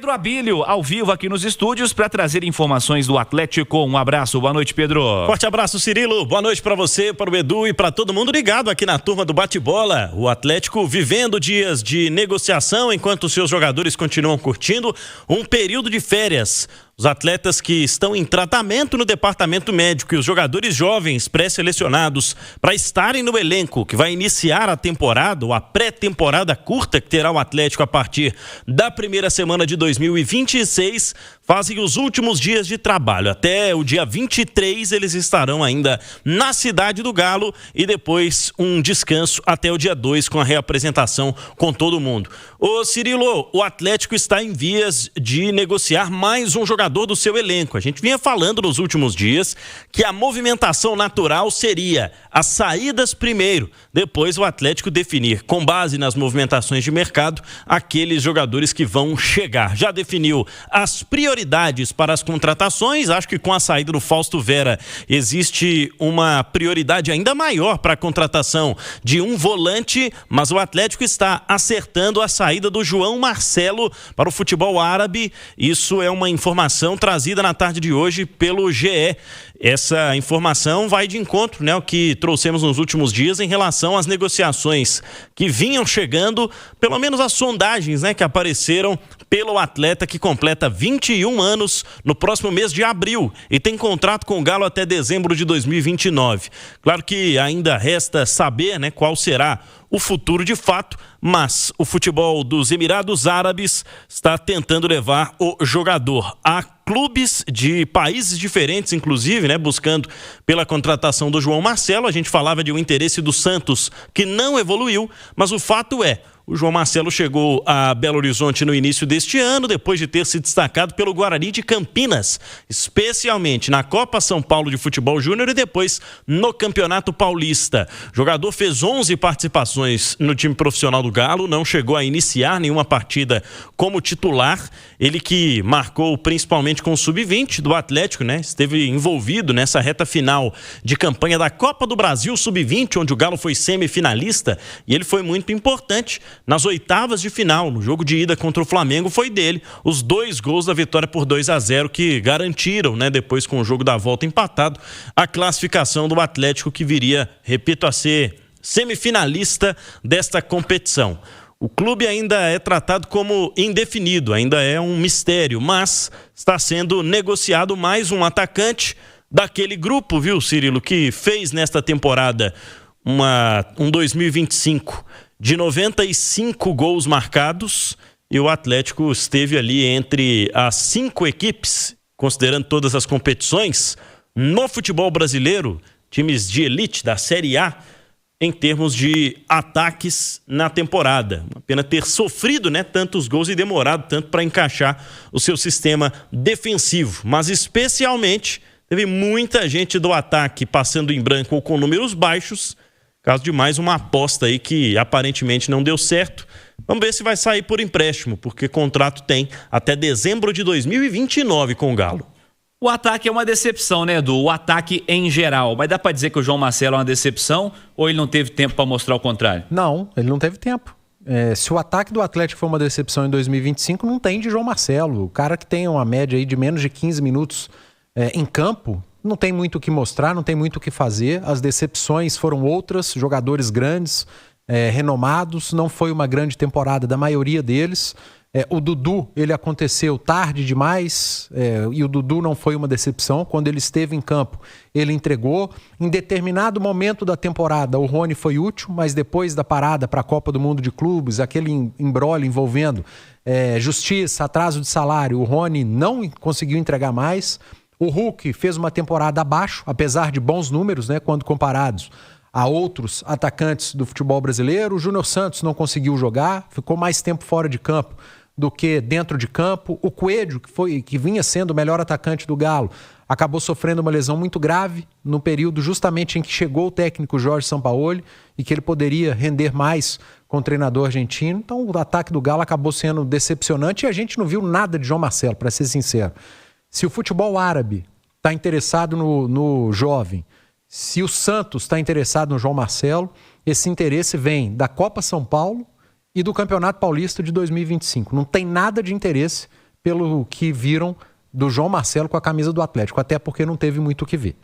Pedro Abílio, ao vivo aqui nos estúdios para trazer informações do Atlético. Um abraço, boa noite, Pedro. Forte abraço, Cirilo. Boa noite para você, para o Edu e para todo mundo ligado aqui na turma do Bate-Bola. O Atlético vivendo dias de negociação enquanto seus jogadores continuam curtindo um período de férias. Os atletas que estão em tratamento no departamento médico e os jogadores jovens pré-selecionados para estarem no elenco que vai iniciar a temporada, ou a pré-temporada curta que terá o Atlético a partir da primeira semana de 2026, fazem os últimos dias de trabalho. Até o dia 23 eles estarão ainda na Cidade do Galo e depois um descanso até o dia 2 com a reapresentação com todo mundo. Ô Cirilo, o Atlético está em vias de negociar mais um jogador do seu elenco. A gente vinha falando nos últimos dias que a movimentação natural seria as saídas primeiro, depois o Atlético definir, com base nas movimentações de mercado, aqueles jogadores que vão chegar. Já definiu as prioridades para as contratações. Acho que com a saída do Fausto Vera existe uma prioridade ainda maior para a contratação de um volante, mas o Atlético está acertando a saída do João Marcelo para o futebol árabe. Isso é uma informação trazida na tarde de hoje pelo GE. Essa informação vai de encontro, né, o que trouxemos nos últimos dias em relação às negociações que vinham chegando, pelo menos as sondagens, né, que apareceram pelo atleta que completa 21 anos no próximo mês de abril e tem contrato com o Galo até dezembro de 2029. Claro que ainda resta saber, né, qual será o futuro de fato, mas o futebol dos Emirados Árabes está tentando levar o jogador a clubes de países diferentes, inclusive, né, buscando pela contratação do João Marcelo. A gente falava de um interesse do Santos que não evoluiu, mas o fato é, o João Marcelo chegou a Belo Horizonte no início deste ano, depois de ter se destacado pelo Guarani de Campinas, especialmente na Copa São Paulo de Futebol Júnior e depois no Campeonato Paulista. O jogador fez 11 participações no time profissional do Galo, não chegou a iniciar nenhuma partida como titular. Ele que marcou principalmente com o Sub-20 do Atlético, né? Esteve envolvido nessa reta final de campanha da Copa do Brasil Sub-20, onde o Galo foi semifinalista, e ele foi muito importante. Nas oitavas de final, no jogo de ida contra o Flamengo, foi dele os 2 gols da vitória por 2-0 que garantiram, né, depois com o jogo da volta empatado, a classificação do Atlético que viria, repito, a ser semifinalista desta competição. O clube ainda é tratado como indefinido, ainda é um mistério, mas está sendo negociado mais um atacante daquele grupo, viu, Cirilo, que fez nesta temporada um 2025 de 95 gols marcados, e o Atlético esteve ali entre as 5 equipes, considerando todas as competições, no futebol brasileiro, times de elite da Série A, em termos de ataques na temporada. Uma pena ter sofrido, né, tantos gols e demorado tanto para encaixar o seu sistema defensivo, mas especialmente teve muita gente do ataque passando em branco ou com números baixos. Caso de mais uma aposta aí que aparentemente não deu certo. Vamos ver se vai sair por empréstimo, porque contrato tem até dezembro de 2029 com o Galo. O ataque é uma decepção, né, Edu? O ataque em geral. Mas dá pra dizer que o João Marcelo é uma decepção ou ele não teve tempo para mostrar o contrário? Não, ele não teve tempo. Se o ataque do Atlético foi uma decepção em 2025, não tem de João Marcelo. O cara que tem uma média aí de menos de 15 minutos em campo, não tem muito o que mostrar, não tem muito o que fazer. As decepções foram outras, jogadores grandes, renomados. Não foi uma grande temporada da maioria deles. O Dudu, ele aconteceu tarde demais, e o Dudu não foi uma decepção. Quando ele esteve em campo, ele entregou. Em determinado momento da temporada, o Rony foi útil, mas depois da parada para a Copa do Mundo de Clubes, aquele imbróglio envolvendo justiça, atraso de salário, o Rony não conseguiu entregar mais. O Hulk fez uma temporada abaixo, apesar de bons números, né, quando comparados a outros atacantes do futebol brasileiro. O Júnior Santos não conseguiu jogar, ficou mais tempo fora de campo do que dentro de campo. O Coelho, que vinha sendo o melhor atacante do Galo, acabou sofrendo uma lesão muito grave no período justamente em que chegou o técnico Jorge Sampaoli e que ele poderia render mais com o treinador argentino. Então o ataque do Galo acabou sendo decepcionante e a gente não viu nada de João Marcelo, para ser sincero. Se o futebol árabe está interessado no jovem, se o Santos está interessado no João Marcelo, esse interesse vem da Copa São Paulo e do Campeonato Paulista de 2025. Não tem nada de interesse pelo que viram do João Marcelo com a camisa do Atlético, até porque não teve muito o que ver.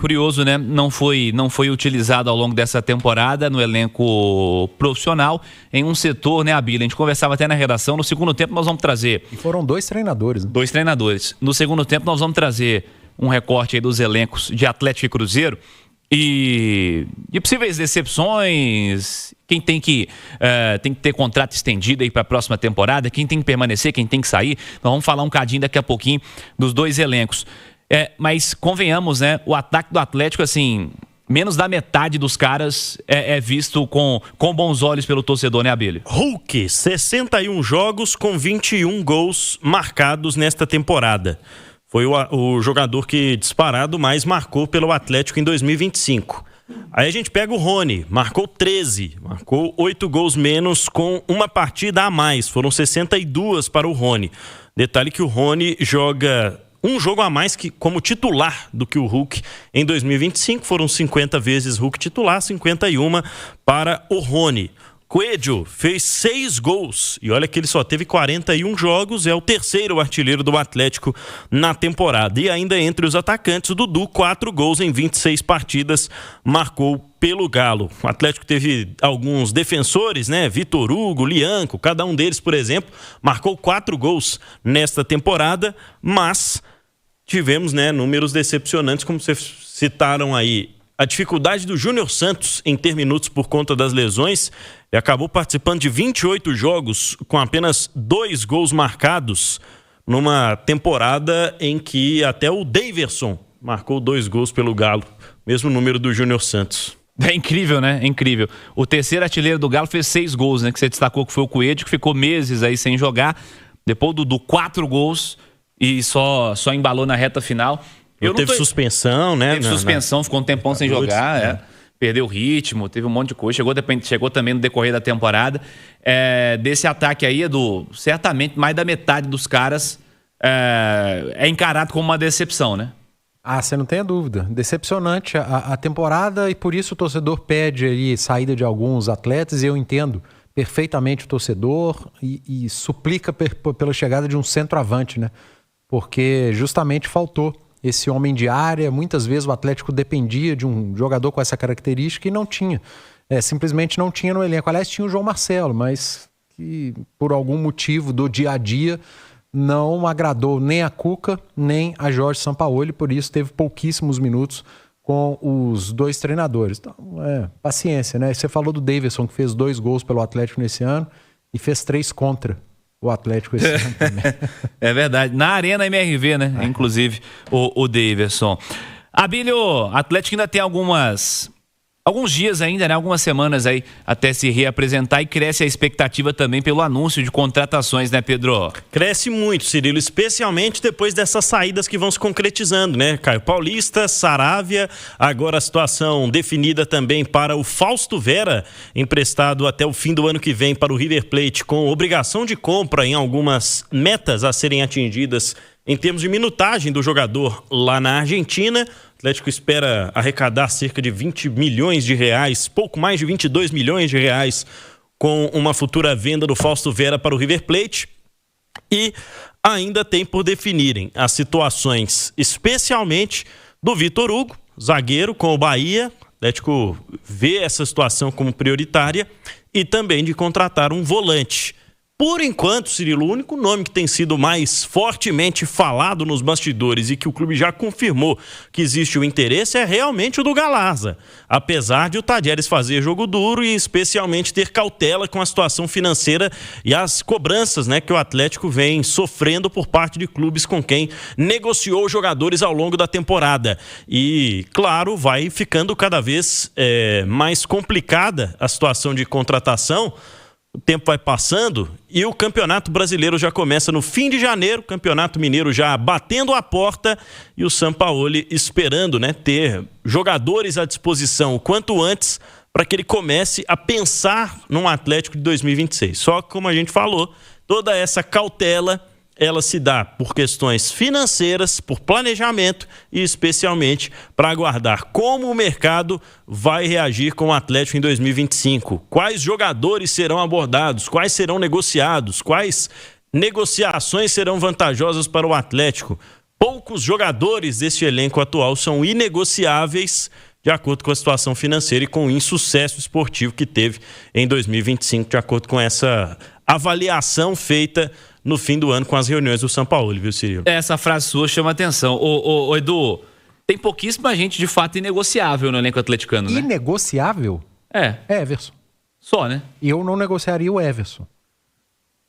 Curioso, né? Não foi utilizado ao longo dessa temporada no elenco profissional em um setor, né, Abílio? A gente conversava até na redação. No segundo tempo nós vamos trazer... E foram 2 treinadores, né? 2 treinadores. No segundo tempo nós vamos trazer um recorte aí dos elencos de Atlético e Cruzeiro e possíveis decepções, quem tem que ter contrato estendido aí para a próxima temporada, quem tem que permanecer, quem tem que sair. Nós vamos falar um cadinho daqui a pouquinho dos 2 elencos. Mas convenhamos, né? O ataque do Atlético, assim, menos da metade dos caras é visto com bons olhos pelo torcedor, né, Abílio? Hulk, 61 jogos com 21 gols marcados nesta temporada. Foi o jogador que disparado mais marcou pelo Atlético em 2025. Aí a gente pega o Rony, marcou 13, marcou 8 gols menos com uma partida a mais. Foram 62 para o Rony. Detalhe que o Rony joga um jogo a mais como titular do que o Hulk em 2025. Foram 50 vezes Hulk titular, 51 para o Rony. Coelho fez 6 gols e olha que ele só teve 41 jogos, é o terceiro artilheiro do Atlético na temporada. E ainda entre os atacantes, o Dudu, 4 gols em 26 partidas, marcou pelo Galo. O Atlético teve alguns defensores, né? Vitor Hugo, Lianco, cada um deles, por exemplo, marcou 4 gols nesta temporada, mas tivemos, né, números decepcionantes, como vocês citaram aí. A dificuldade do Júnior Santos em ter minutos por conta das lesões. Ele acabou participando de 28 jogos com apenas 2 gols marcados numa temporada em que até o Daverson marcou 2 gols pelo Galo. Mesmo número do Júnior Santos. É incrível, né? É incrível. O terceiro artilheiro do Galo fez 6 gols, né? Que você destacou que foi o Coelho, que ficou meses aí sem jogar. Depois do 4 gols e só embalou na reta final. Teve suspensão, né? Teve suspensão, ficou um tempão sem jogar, perdeu o ritmo, teve um monte de coisa, chegou também no decorrer da temporada. Desse ataque aí, Edu, certamente mais da metade dos caras é encarado como uma decepção, né? Você não tem dúvida. Decepcionante a temporada e por isso o torcedor pede aí saída de alguns atletas e eu entendo perfeitamente o torcedor e suplica pela chegada de um centroavante, né? Porque justamente faltou esse homem de área. Muitas vezes o Atlético dependia de um jogador com essa característica e não tinha. Simplesmente não tinha no elenco. Aliás, tinha o João Marcelo, mas que por algum motivo do dia a dia não agradou nem a Cuca, nem a Jorge Sampaoli, por isso teve pouquíssimos minutos com os 2 treinadores. Então, paciência, né? Você falou do Daverson, que fez 2 gols pelo Atlético nesse ano e fez 3 contra o Atlético esse ano também. É verdade. Na Arena MRV, né? Inclusive, o Daverson. Abílio, Atlético ainda tem alguns dias ainda, né? Algumas semanas aí até se reapresentar e cresce a expectativa também pelo anúncio de contratações, né, Pedro? Cresce muito, Cirilo, especialmente depois dessas saídas que vão se concretizando, né? Caio Paulista, Saravia, agora a situação definida também para o Fausto Vera, emprestado até o fim do ano que vem para o River Plate, com obrigação de compra em algumas metas a serem atingidas em termos de minutagem do jogador lá na Argentina. O Atlético espera arrecadar cerca de 20 milhões de reais, pouco mais de 22 milhões de reais, com uma futura venda do Fausto Vera para o River Plate. E ainda tem por definirem as situações, especialmente do Vitor Hugo, zagueiro com o Bahia. O Atlético vê essa situação como prioritária e também de contratar um volante. Por enquanto, Cirilo, o único nome que tem sido mais fortemente falado nos bastidores e que o clube já confirmou que existe o interesse é realmente o do Galarza. Apesar de o Tadieres fazer jogo duro e especialmente ter cautela com a situação financeira e as cobranças, né, que o Atlético vem sofrendo por parte de clubes com quem negociou jogadores ao longo da temporada. E, claro, vai ficando cada vez mais complicada a situação de contratação. O tempo vai passando e o Campeonato Brasileiro já começa no fim de janeiro, o Campeonato Mineiro já batendo a porta e o Sampaoli esperando, né, ter jogadores à disposição o quanto antes para que ele comece a pensar num Atlético de 2026. Só que, como a gente falou, toda essa cautela ela se dá por questões financeiras, por planejamento e especialmente para aguardar como o mercado vai reagir com o Atlético em 2025. Quais jogadores serão abordados, quais serão negociados, quais negociações serão vantajosas para o Atlético. Poucos jogadores deste elenco atual são inegociáveis de acordo com a situação financeira e com o insucesso esportivo que teve em 2025, de acordo com essa avaliação feita no fim do ano com as reuniões do São Paulo, viu, Cirilo? Essa frase sua chama atenção. Ô, Edu, tem pouquíssima gente de fato inegociável no elenco atleticano, né? Inegociável? É. Everson. Só, né? Eu não negociaria o Everson.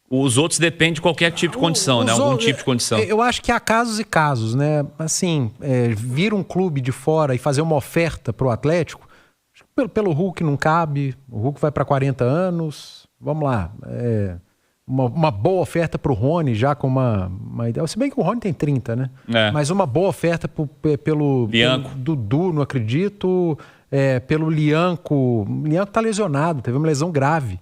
Os outros dependem de qualquer tipo de condição, né? Algum tipo de condição. Eu acho que há casos e casos, né? Assim, vir um clube de fora e fazer uma oferta pro Atlético, pelo Hulk não cabe, o Hulk vai para 40 anos, vamos lá. Uma boa oferta pro Rony, já com uma ideia. Se bem que o Rony tem 30, né? Mas uma boa oferta pelo Dudu, não acredito, pelo Lianco. O Lianco tá lesionado, teve uma lesão grave.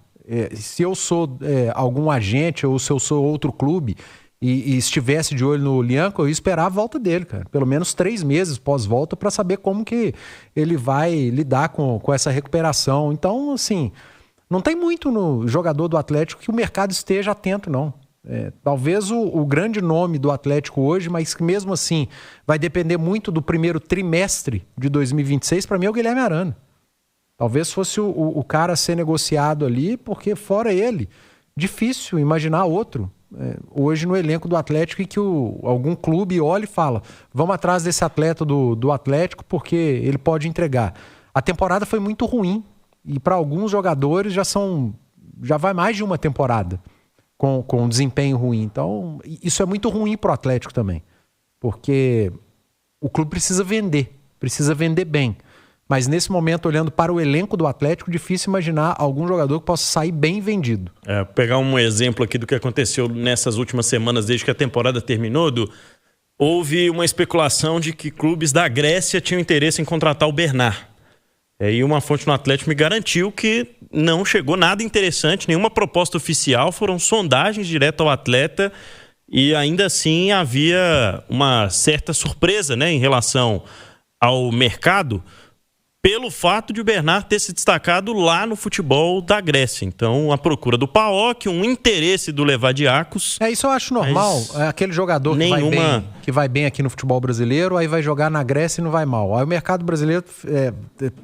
Se eu sou algum agente ou se eu sou outro clube e estivesse de olho no Lianco, eu ia esperar a volta dele, cara. Pelo menos 3 meses pós-volta para saber como que ele vai lidar com essa recuperação. Então, assim, não tem muito no jogador do Atlético que o mercado esteja atento, não. Talvez o grande nome do Atlético hoje, mas que mesmo assim vai depender muito do primeiro trimestre de 2026, para mim é o Guilherme Arana. Talvez fosse o cara a ser negociado ali, porque fora ele, difícil imaginar outro hoje no elenco do Atlético e que algum clube olha e fala, vamos atrás desse atleta do Atlético porque ele pode entregar. A temporada foi muito ruim e para alguns jogadores já vai mais de uma temporada com um desempenho ruim. Então isso é muito ruim para o Atlético também, porque o clube precisa vender bem. Mas nesse momento, olhando para o elenco do Atlético, difícil imaginar algum jogador que possa sair bem vendido. Pegar um exemplo aqui do que aconteceu nessas últimas semanas, desde que a temporada terminou, houve uma especulação de que clubes da Grécia tinham interesse em contratar o Bernard. E uma fonte no Atlético me garantiu que não chegou nada interessante, nenhuma proposta oficial, foram sondagens direto ao atleta e ainda assim havia uma certa surpresa, né, em relação ao mercado, pelo fato de o Bernard ter se destacado lá no futebol da Grécia. Então, a procura do PAOK, um interesse do Levadiakos. Isso eu acho normal. É aquele jogador que vai bem aqui no futebol brasileiro, aí vai jogar na Grécia e não vai mal. Aí o mercado brasileiro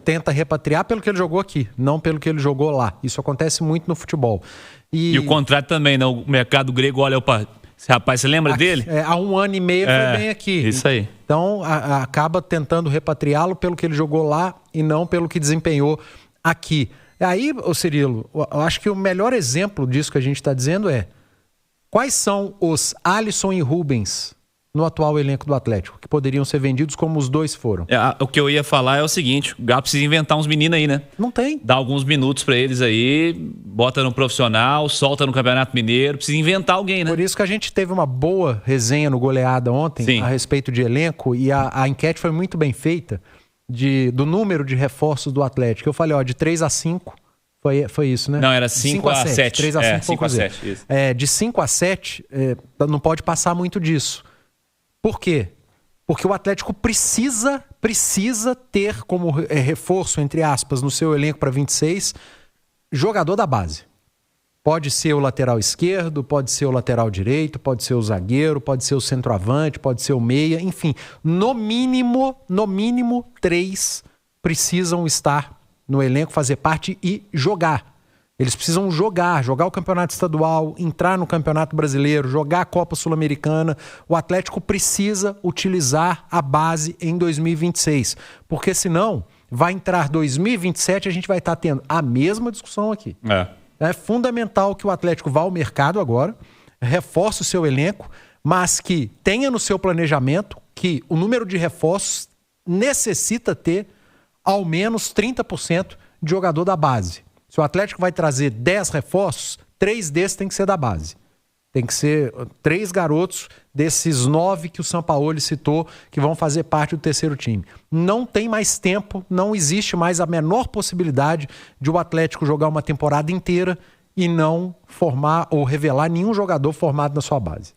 tenta repatriar pelo que ele jogou aqui, não pelo que ele jogou lá. Isso acontece muito no futebol. E o contrário também, né? O mercado grego olha, opa, esse rapaz, você lembra dele? Há 1 ano e meio ele foi bem aqui. Isso aí. Então, acaba tentando repatriá-lo pelo que ele jogou lá e não pelo que desempenhou aqui. Aí, Cirilo, eu acho que o melhor exemplo disso que a gente está dizendo quais são os Alisson e Rubens no atual elenco do Atlético, que poderiam ser vendidos como os dois foram. O que eu ia falar é o seguinte, o Galo precisa inventar uns meninos aí, né? Não tem. Dá alguns minutos pra eles aí, bota no profissional, solta no Campeonato Mineiro, precisa inventar alguém, né? Por isso que a gente teve uma boa resenha no Goleada ontem, a respeito de elenco, e a enquete foi muito bem feita do número de reforços do Atlético. Eu falei, de 3 a 5, foi isso, né? Não, era 5 a 7. 3 a 5, 5 a 7, isso. De 5 a 7, não pode passar muito disso. Por quê? Porque o Atlético precisa ter como reforço, entre aspas, no seu elenco para 26, jogador da base. Pode ser o lateral esquerdo, pode ser o lateral direito, pode ser o zagueiro, pode ser o centroavante, pode ser o meia, enfim. No mínimo 3 precisam estar no elenco, fazer parte e jogar. Eles precisam jogar o campeonato estadual, entrar no campeonato brasileiro, jogar a Copa Sul-Americana. O Atlético precisa utilizar a base em 2026, porque senão vai entrar 2027 e a gente vai estar tendo a mesma discussão aqui. É fundamental que o Atlético vá ao mercado agora, reforce o seu elenco, mas que tenha no seu planejamento que o número de reforços necessita ter ao menos 30% de jogador da base. Se o Atlético vai trazer 10 reforços, 3 desses tem que ser da base. Tem que ser 3 garotos desses 9 que o Sampaoli citou que vão fazer parte do terceiro time. Não tem mais tempo, não existe mais a menor possibilidade de o Atlético jogar uma temporada inteira e não formar ou revelar nenhum jogador formado na sua base.